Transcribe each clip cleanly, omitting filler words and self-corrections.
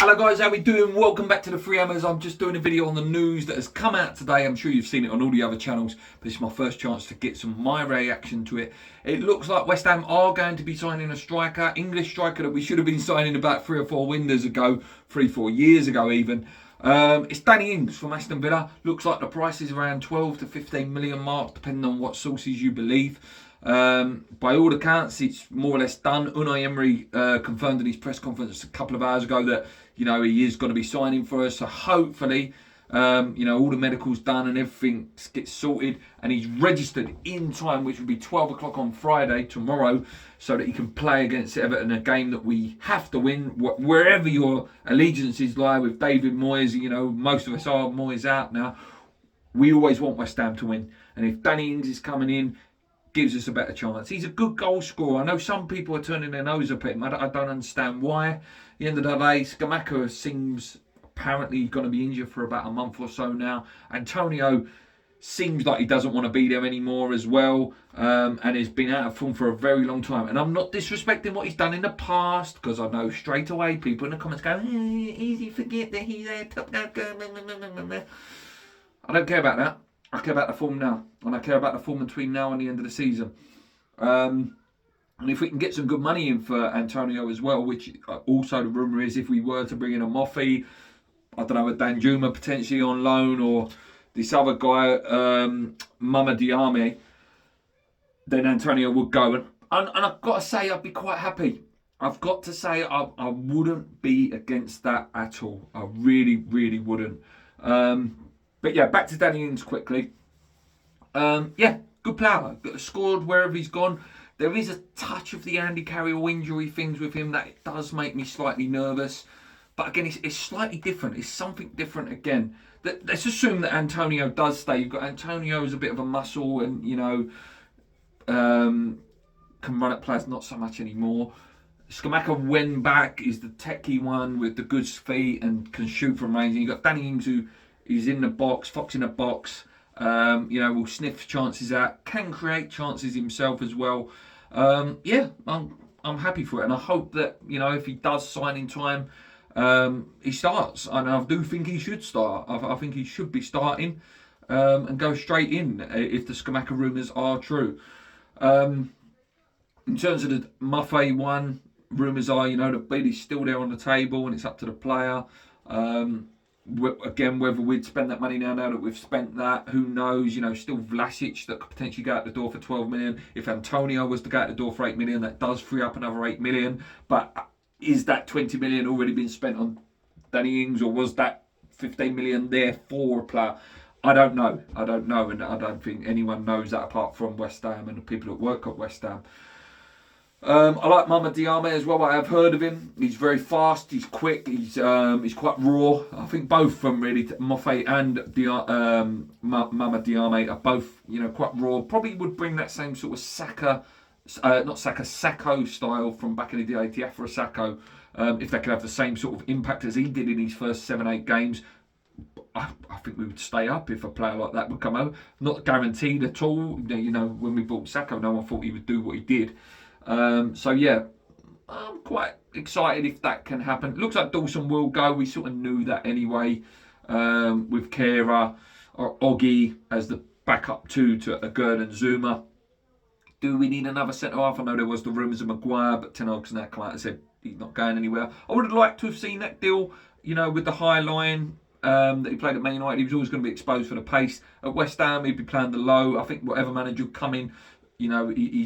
Hello guys, how we doing? Welcome back to the Free Hammers. I'm just doing a video on the news that has come out today. I'm sure you've seen it on all the other channels, but this is my first chance to get my reaction to it. It looks like West Ham are going to be signing a striker, English striker that we should have been signing about 3 or 4 windows ago, 3-4 years ago even. It's Danny Ings from Aston Villa. Looks like the price is around 12 to 15 million mark, depending on what sources you believe. By all accounts, it's more or less done. Unai Emery confirmed in his press conference a couple of hours ago that he is going to be signing for us. So hopefully, all the medical's done and everything gets sorted, and he's registered in time, which will be 12 o'clock on Friday tomorrow, so that he can play against Everton, a game that we have to win. Wherever your allegiances lie with David Moyes, most of us are. Moyes out now. We always want West Ham to win, and if Danny Ings is coming in, gives us a better chance. He's a good goal scorer. I know some people are turning their nose up at him. I don't understand why. At the end of the day, Scamacca seems apparently going to be injured for about a month or so now. Antonio seems like he doesn't want to be there anymore as well, and has been out of form for a very long time. And I'm not disrespecting what he's done in the past, because I know straight away people in the comments go, easy forget that he's a top guy. I don't care about that. I care about the form now, and I care about the form between now and the end of the season. And if we can get some good money in for Antonio as well, which also the rumour is if we were to bring in a Moffey, I don't know, a Danjuma potentially on loan, or this other guy, Mama Diame, then Antonio would go. And I've got to say, I'd be quite happy. I've got to say, I wouldn't be against that at all. I really, really wouldn't. But yeah, back to Danny Ings quickly. Good player. Scored wherever he's gone. There is a touch of the Andy Carroll injury things with him that it does make me slightly nervous. But again, it's slightly different. It's something different again. Let's assume that Antonio does stay. You've got Antonio as a bit of a muscle and, can run at players, not so much anymore. Scamacca, when back, is the techie one with the good feet and can shoot from range. And you've got Danny Ings, who is in the box, Fox in the box, will sniff chances out, can create chances himself as well. I'm happy for it, and I hope that, if he does sign in time, he starts. And I do think he should start. I think he should be starting and go straight in if the Scamacca rumours are true. In terms of the Maffei one, rumours are, the bid is still there on the table and it's up to the player. Again, whether we'd spend that money now that we've spent that, who knows? Still Vlasic that could potentially go out the door for 12 million. If Antonio was to go out the door for 8 million, that does free up another 8 million. But is that 20 million already been spent on Danny Ings, or was that 15 million there for a player? I don't know, and I don't think anyone knows that apart from West Ham and the people that work at West Ham. I like Mama Diame as well. I have heard of him. He's very fast. He's quick. He's quite raw. I think both of them really, Moffey and Mama Diame are both quite raw. Probably would bring that same sort of Sacco style from back in the day, Diafra Sacco. If they could have the same sort of impact as he did in his first 7-8 games, I think we would stay up if a player like that would come over. Not guaranteed at all. When we bought Sacco, no one thought he would do what he did. I'm quite excited if that can happen. It looks like Dawson will go. We sort of knew that anyway, with Kehrer or Oggy as the backup to Agurd and Zuma. Do we need another centre-half? I know there was the rumours of Maguire, but Ten Hag's now come out and said he's not going anywhere. I would have liked to have seen that deal, with the high line that he played at Man United. He was always going to be exposed for the pace. At West Ham, he'd be playing the low. I think whatever manager would come in, he's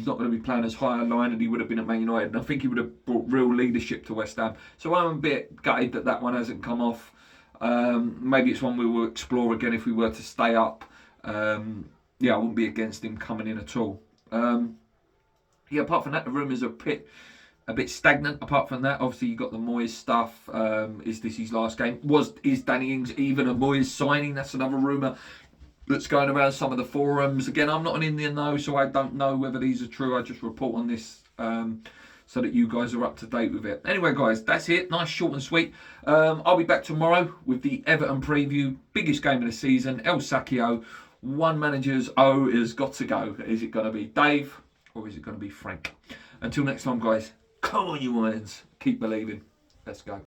not going to be playing as high a line as he would have been at Man United. And I think he would have brought real leadership to West Ham. So I'm a bit gutted that one hasn't come off. Maybe it's one we will explore again if we were to stay up. I wouldn't be against him coming in at all. Apart from that, the rumours are a bit stagnant. Apart from that, obviously you got the Moyes stuff. Is this his last game? Is Danny Ings even a Moyes signing? That's another rumour that's going around some of the forums. Again, I'm not an Indian though, so I don't know whether these are true. I just report on this so that you guys are up to date with it. Anyway, guys, that's it. Nice, short and sweet. I'll be back tomorrow with the Everton preview. Biggest game of the season. El Sacchio. One manager's O has got to go. Is it going to be Dave or is it going to be Frank? Until next time, guys. Come on, you Irons. Keep believing. Let's go.